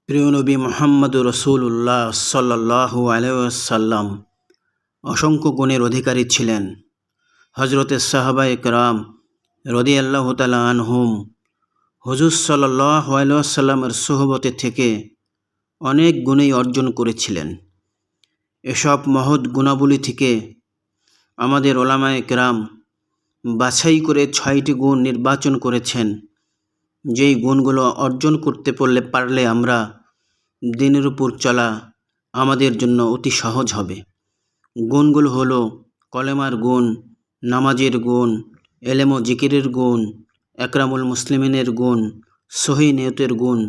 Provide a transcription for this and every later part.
প্রিয় নবী মুহাম্মদুর রাসূলুল্লাহ সাল্লাল্লাহু আলাইহি ওয়াসাল্লাম অসংখ্য গুণের অধিকারী ছিলেন। হযরতে সাহাবায়ে কেরাম রাদিয়াল্লাহু তাআলা আনহুম হুজুর সাল্লাল্লাহু আলাইহি ওয়াসাল্লামের সোহবতে থেকে অনেক গুণই অর্জন করেছিলেন। এসব মহৎ গুণাবলী থেকে আমাদের উলামায়ে কেরাম বাছাই করে 6টি গুণ নির্বাচন করেছেন, যেই গুণগুলো অর্জন করতে পারলে আমরা দিনের উপর চলা আমাদের জন্য অতি সহজ হবে। গুণগুলো হলো কলেমার গুণ, নামাজের গুণ, এলেম ও জিকিরের গুণ, একরামুল মুসলিমিনের গুণ, সহি নিয়তের গুণ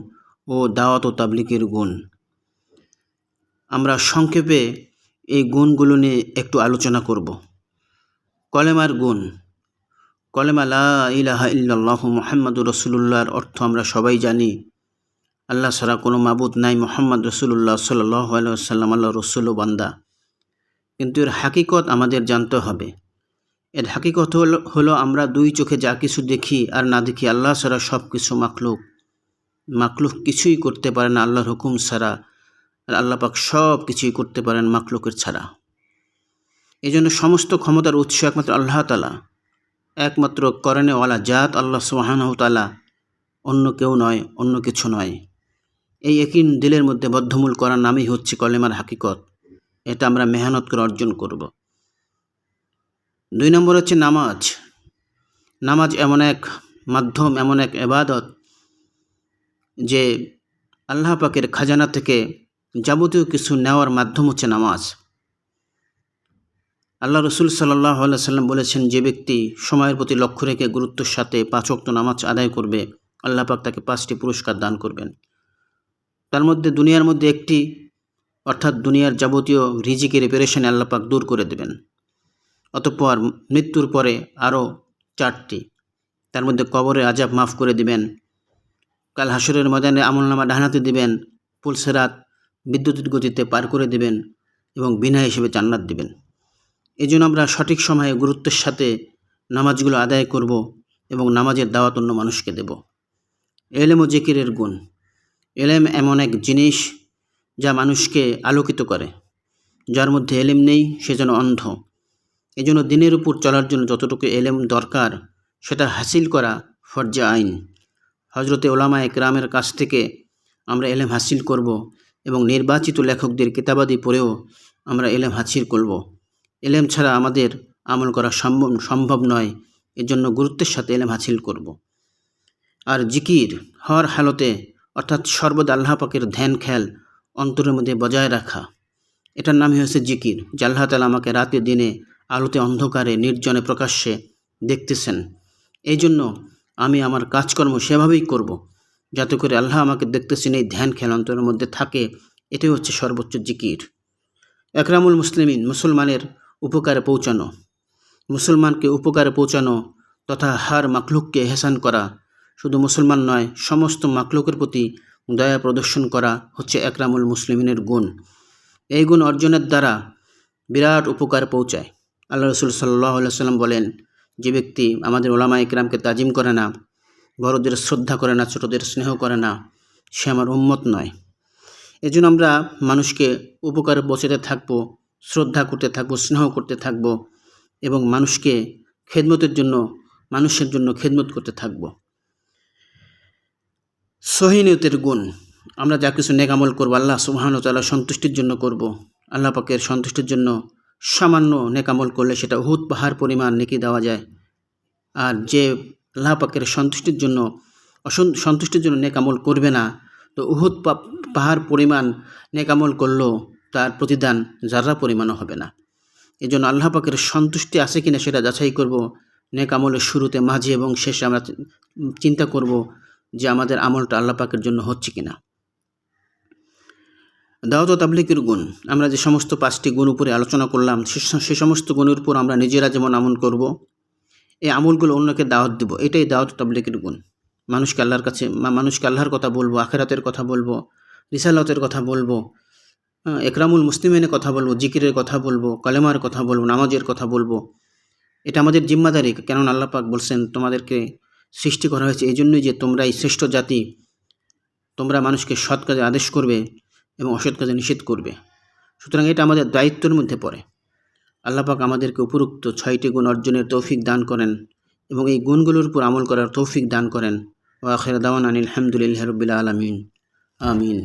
ও দাওয়াত ও তাবলীগের গুণ। আমরা সংক্ষেপে এই গুণগুলো নিয়ে একটু আলোচনা করব। কলেমার গুণ। কলেমা লা ইলাহা ইল্লাল্লাহু মুহাম্মাদুর রাসূলুল্লাহর অর্থ আমরা সবাই জানি। আল্লাহ ছাড়া কোনো মাবুদ নাই, মুহাম্মদ রাসূলুল্লাহ সাল্লাল্লাহু আলাইহি ওয়াসাল্লাম আল্লাহর রাসূল ও বান্দা। কিন্তু এর হাকিকত আমাদের জানতে হবে। এর হাকিকত হলো আমরা দুই চোখে যা কিছু দেখি আর না দেখি, আল্লাহ ছাড়া সব কিছু মাখলুক কিছুই করতে পারে না আল্লাহর হুকুম ছাড়া, আর আল্লাহ পাক সব কিছুই করতে পারেন মাখলুকের ছাড়া। এই জন্য সমস্ত ক্ষমতার উৎস একমাত্র আল্লাহ তাআলা, একমাত্র করণেওয়ালা জাত আল্লাহ সুবহানাহু ওয়া তাআলা, অন্য কেউ নয়, অন্য কিছু নয়। এই ইয়াকিন দিলের মধ্যে বদ্ধমূল করার নামই হচ্ছে কলেমার হাকিকত। এটা আমরা মেহনত করে অর্জন করব। 2 নম্বর হচ্ছে নামাজ। নামাজ এমন এক মাধ্যম, এমন এক ইবাদত যে আল্লাহ পাকের খাজানা থেকে যাবতীয় কিছু নেওয়ার মাধ্যম হচ্ছে নামাজ। আল্লাহ রসুল সাল্লাল্লাহু আলাইহি ওয়াসাল্লাম বলেছেন, যে ব্যক্তি সময়ের প্রতি লক্ষ্য রেখে গুরুত্বের সাথে 5 ওয়াক্ত নামাজ আদায় করবে, আল্লাহ পাক তাকে 5টি পুরস্কার দান করবেন। তার মধ্যে দুনিয়ার মধ্যে একটি, অর্থাৎ দুনিয়ার যাবতীয় রিজিকের পেরেশানি আল্লাহ পাক দূর করে দেবেন। অতঃপর মৃত্যুর পরে আরও 4টি, তার মধ্যে কবরে আযাব মাফ করে দিবেন, কাল হাসরের ময়দানে আমলনামা ডাহানাতে দিবেন, পুলসেরাত বিদ্যুতের গতিতে পার করে দিবেন এবং বিনা হিসেবে জান্নাত দিবেন। এই জন্য আমরা সঠিক সময়ে গুরুত্বের সাথে নামাজগুলো আদায় করব এবং নামাজের দাওয়াত অন্য মানুষকে দেব। এলেম ও জিকিরের গুণ। এলেম এমন এক জিনিস যা মানুষকে আলোকিত করে। যার মধ্যে এলেম নেই সে যেন অন্ধ। এই জন্য দিনের উপর চলার জন্য যতটুকু এলেম দরকার সেটা হাসিল করা ফরজে আইন। হজরতে উলামায়ে কেরামের কাছ থেকে আমরা এলেম হাসিল করব এবং নির্বাচিত লেখকদের কিতাবাদি পড়েও আমরা এলেম হাসিল করব। এলেম ছাড়া আমাদের আমল করা সম্ভব নয়। এর জন্য গুরুত্বের সাথে এলেম হাসিল করব। আর জিকির হর হালতে, অর্থাৎ সর্বদা আল্লাহ পাকের ধ্যান খেয়াল অন্তরের মধ্যে বজায় রাখা, এটার নামই হচ্ছে জিকির। যে আল্লাহ তাআলা আমাকে রাতে দিনে আলোতে অন্ধকারে নির্জনে প্রকাশ্যে দেখতেছেন। এই জন্য আমি আমার কাজকর্ম সেভাবেই করব যাতে করে আল্লাহ আমাকে দেখতেছেন, এই ধ্যান খেয়াল অন্তরের মধ্যে থাকে। এটাই হচ্ছে সর্বোচ্চ জিকির। একরামুল মুসলিমিন, মুসলমানের উপকারে পৌঁছানো। মুসলমানকে উপকারে পৌঁছানো তথা হার মাখলুককে এহসান করা, শুধু মুসলমান নয় সমস্ত মাখলুকের প্রতি দয়া প্রদর্শন করা হচ্ছে একরামুল মুসলিমিনের গুণ। এই গুণ অর্জনের দ্বারা বিরাট উপকার পৌঁছায়। আল্লাহ রসুল সাল্লাল্লাহু আলাইহি ওয়াসাল্লাম বলেন, যে ব্যক্তি আমাদের উলামায়ে কেরামকে তাজিম করে না, বড়দের শ্রদ্ধা করে না, ছোটদের স্নেহ করে না, সে আমার উম্মত নয়। এজন্য আমরা মানুষকে উপকারে পৌঁছাতে থাকবো, শ্রদ্ধা করতে থাকবো, স্নেহ করতে থাকবো এবং মানুষকে মানুষের জন্য খেদমত করতে থাকবো। সহি নিয়তের গুণ। আমরা যা কিছু নেক আমল করবো আল্লাহ সুবহানাহু ওয়া তাআলার সন্তুষ্টির জন্য করব। আল্লাহ পাকের সন্তুষ্টির জন্য সামান্য নেক আমল করলে সেটা উহুদ পাহাড় পরিমাণ নেকি দেওয়া যায়। আর যে আল্লাহ পাকের সন্তুষ্টির জন্য নেক আমল করবে না, তো উহুদ পাহাড় পরিমাণ নেক আমল করলেও তার প্রতিদান যারা পরিমাণও হবে না। এই জন্য আল্লাহ পাকের সন্তুষ্টি আছে কিনা সেটা যাচাই করব। নেক আমলের শুরুতে, মাঝে এবং শেষে আমরা চিন্তা করব যে আমাদের আমলটা আল্লাহ পাকের জন্য হচ্ছে কিনা। দাওয়াত ও তাবলীগের গুণ। আমরা যে সমস্ত 5টি গুণ উপরে আলোচনা করলাম, সে সমস্ত গুণের উপর আমরা নিজেরা যেমন আমল করব, এই আমলগুলো অন্যকে দাওয়াত দেব, এটাই দাওয়াত ও তাবলীগের গুণ। মানুষকে আল্লাহর কথা বলবো, আখিরাতের কথা বলবো, রিসালাতের কথা বলবো, একরামুল মুসলিমিনের কথা বলবো, জিকিরের কথা বলবো, কলেমার কথা বলবো, নামাজের কথা বলবো। এটা আমাদের জিম্মাদারি। কেননা আল্লাহ পাক বলছেন, তোমাদেরকে সৃষ্টি করা হয়েছে এই জন্যই যে তোমরা এই শ্রেষ্ঠ জাতি, তোমরা মানুষকে সৎ কাজে আদেশ করবে এবং অসৎ কাজে নিষেধ করবে। সুতরাং এটা আমাদের দায়িত্বের মধ্যে পড়ে। আল্লাহ পাক আমাদেরকে উপরোক্ত 6টি গুণ অর্জনের তৌফিক দান করেন এবং এই গুণগুলোর উপর আমল করার তৌফিক দান করেন। ওয়া আখির দাওয়ানা আনিল হামদুলিল্লাহি রাব্বিল আলামিন। আমিন।